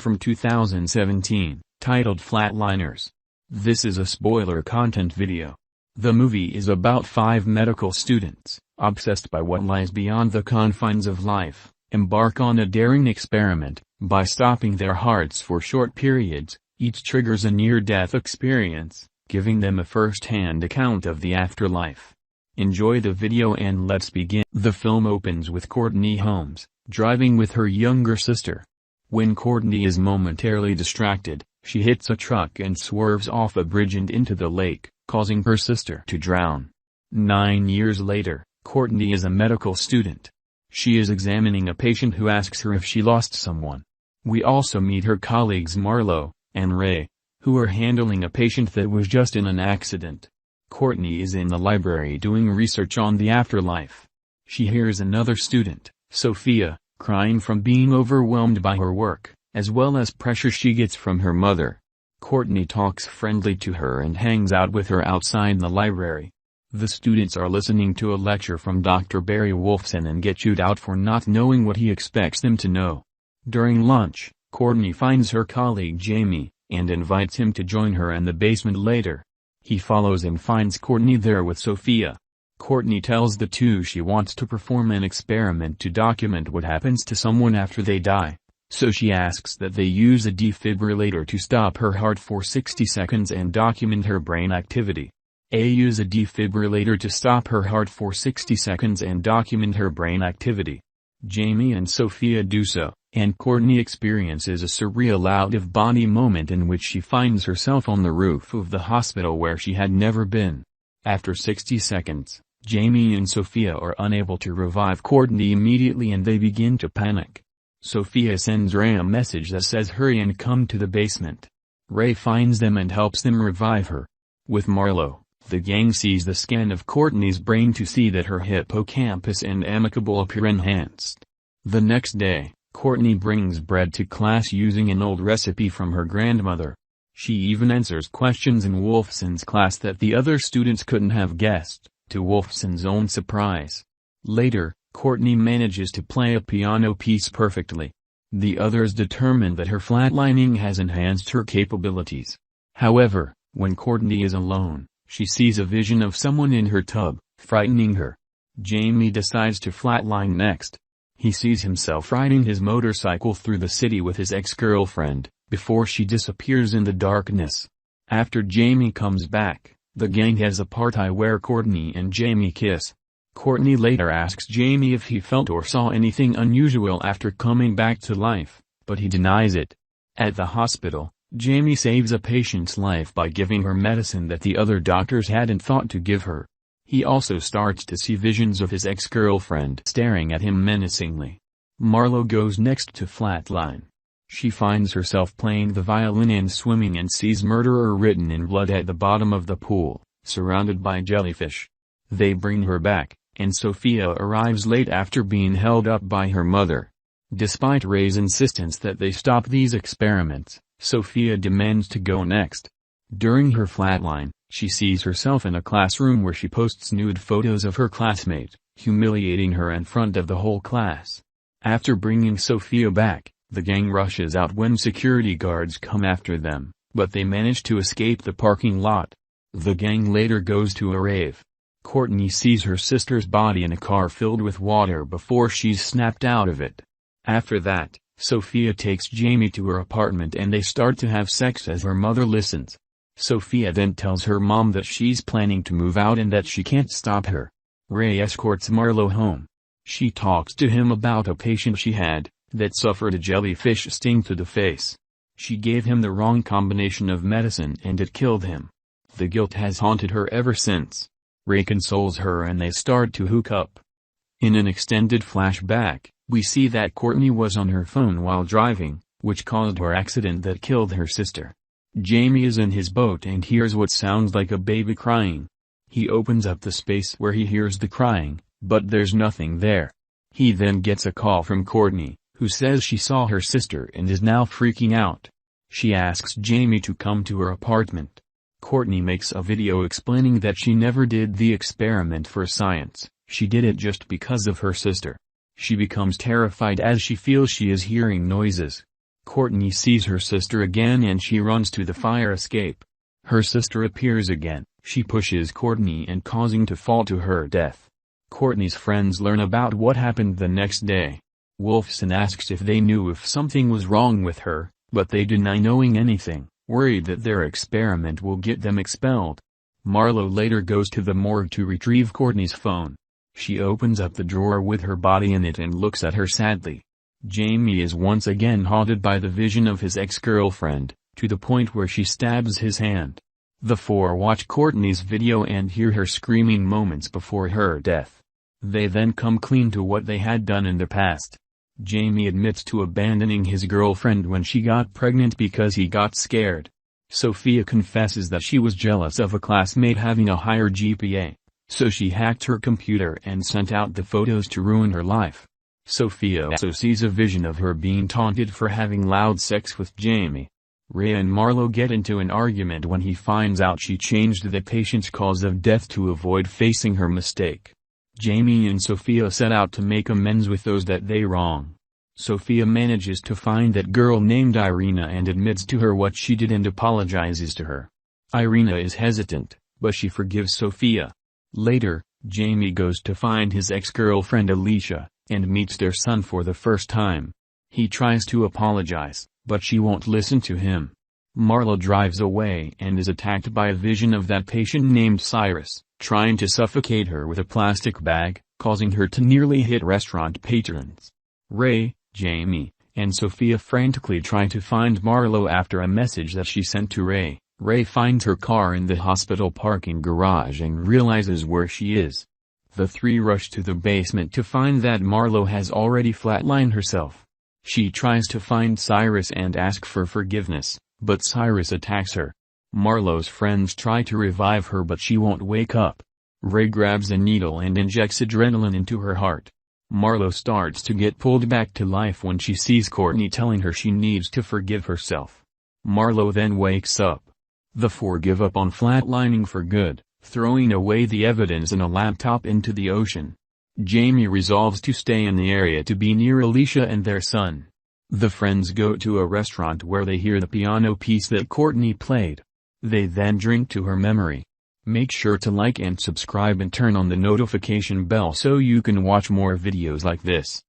from 2017, titled Flatliners. This is a spoiler content video. The movie is about 5 medical students, obsessed by what lies beyond the confines of life, embark on a daring experiment. By stopping their hearts for short periods, each triggers a near-death experience, giving them a first-hand account of the afterlife. Enjoy the video and let's begin. The film opens with Courtney Holmes, driving with her younger sister. When Courtney is momentarily distracted, she hits a truck and swerves off a bridge and into the lake, causing her sister to drown. 9 years later, Courtney is a medical student. She is examining a patient who asks her if she lost someone. We also meet her colleagues Marlo and Ray, who are handling a patient that was just in an accident. Courtney is in the library doing research on the afterlife. She hears another student, Sophia, crying from being overwhelmed by her work, as well as pressure she gets from her mother. Courtney talks friendly to her and hangs out with her outside the library. The students are listening to a lecture from Dr. Barry Wolfson and get chewed out for not knowing what he expects them to know. During lunch, Courtney finds her colleague Jamie, and invites him to join her in the basement later. He follows and finds Courtney there with Sophia. Courtney tells the two she wants to perform an experiment to document what happens to someone after they die. So she asks that they use a defibrillator to stop her heart for 60 seconds and document her brain activity. Use a defibrillator to stop her heart for 60 seconds and document her brain activity. Jamie and Sophia do so, and Courtney experiences a surreal out-of-body moment in which she finds herself on the roof of the hospital where she had never been. After 60 seconds, Jamie and Sophia are unable to revive Courtney immediately and they begin to panic. Sophia sends Ray a message that says hurry and come to the basement. Ray finds them and helps them revive her. With Marlo, the gang sees the scan of Courtney's brain to see that her hippocampus and amygdala appear enhanced. The next day, Courtney brings bread to class using an old recipe from her grandmother. She even answers questions in Wolfson's class that the other students couldn't have guessed, to Wolfson's own surprise. Later, Courtney manages to play a piano piece perfectly. The others determine that her flatlining has enhanced her capabilities. However, when Courtney is alone, she sees a vision of someone in her tub, frightening her. Jamie decides to flatline next. He sees himself riding his motorcycle through the city with his ex-girlfriend, before she disappears in the darkness. After Jamie comes back, the gang has a party where Courtney and Jamie kiss. Courtney later asks Jamie if he felt or saw anything unusual after coming back to life, but he denies it. At the hospital, Jamie saves a patient's life by giving her medicine that the other doctors hadn't thought to give her. He also starts to see visions of his ex-girlfriend staring at him menacingly. Marlo goes next to flatline. She finds herself playing the violin and swimming and sees murderer written in blood at the bottom of the pool, surrounded by jellyfish. They bring her back, and Sophia arrives late after being held up by her mother. Despite Ray's insistence that they stop these experiments, Sophia demands to go next. During her flatline, she sees herself in a classroom where she posts nude photos of her classmate, humiliating her in front of the whole class. After bringing Sophia back, the gang rushes out when security guards come after them, but they manage to escape the parking lot. The gang later goes to a rave. Courtney sees her sister's body in a car filled with water before she's snapped out of it. After that, Sophia takes Jamie to her apartment and they start to have sex as her mother listens. Sophia then tells her mom that she's planning to move out and that she can't stop her. Ray escorts Marlo home. She talks to him about a patient she had, that suffered a jellyfish sting to the face. She gave him the wrong combination of medicine and it killed him. The guilt has haunted her ever since. Ray consoles her and they start to hook up. In an extended flashback, we see that Courtney was on her phone while driving, which caused her accident that killed her sister. Jamie is in his boat and hears what sounds like a baby crying. He opens up the space where he hears the crying, but there's nothing there. He then gets a call from Courtney, who says she saw her sister and is now freaking out. She asks Jamie to come to her apartment. Courtney makes a video explaining that she never did the experiment for science, she did it just because of her sister. She becomes terrified as she feels she is hearing noises. Courtney sees her sister again and she runs to the fire escape. Her sister appears again, she pushes Courtney and causing to fall to her death. Courtney's friends learn about what happened the next day. Wolfson asks if they knew if something was wrong with her, but they deny knowing anything, worried that their experiment will get them expelled. Marlo later goes to the morgue to retrieve Courtney's phone. She opens up the drawer with her body in it and looks at her sadly. Jamie is once again haunted by the vision of his ex-girlfriend, to the point where she stabs his hand. The four watch Courtney's video and hear her screaming moments before her death. They then come clean to what they had done in the past. Jamie admits to abandoning his girlfriend when she got pregnant because he got scared. Sophia confesses that she was jealous of a classmate having a higher GPA, so she hacked her computer and sent out the photos to ruin her life. Sophia also sees a vision of her being taunted for having loud sex with Jamie. Ray and Marlo get into an argument when he finds out she changed the patient's cause of death to avoid facing her mistake. Jamie and Sophia set out to make amends with those that they wrong. Sophia manages to find that girl named Irina and admits to her what she did and apologizes to her. Irina is hesitant, but she forgives Sophia. Later, Jamie goes to find his ex-girlfriend Alicia, and meets their son for the first time. He tries to apologize, but she won't listen to him. Marlo drives away and is attacked by a vision of that patient named Cyrus, trying to suffocate her with a plastic bag, causing her to nearly hit restaurant patrons. Ray, Jamie, and Sophia frantically try to find Marlo after a message that she sent to Ray. Ray finds her car in the hospital parking garage and realizes where she is. The three rush to the basement to find that Marlo has already flatlined herself. She tries to find Cyrus and ask for forgiveness, but Cyrus attacks her. Marlo's friends try to revive her but she won't wake up. Ray grabs a needle and injects adrenaline into her heart. Marlo starts to get pulled back to life when she sees Courtney telling her she needs to forgive herself. Marlo then wakes up. The four give up on flatlining for good, throwing away the evidence and a laptop into the ocean. Jamie resolves to stay in the area to be near Alicia and their son. The friends go to a restaurant where they hear the piano piece that Courtney played. They then drink to her memory. Make sure to like and subscribe and turn on the notification bell so you can watch more videos like this.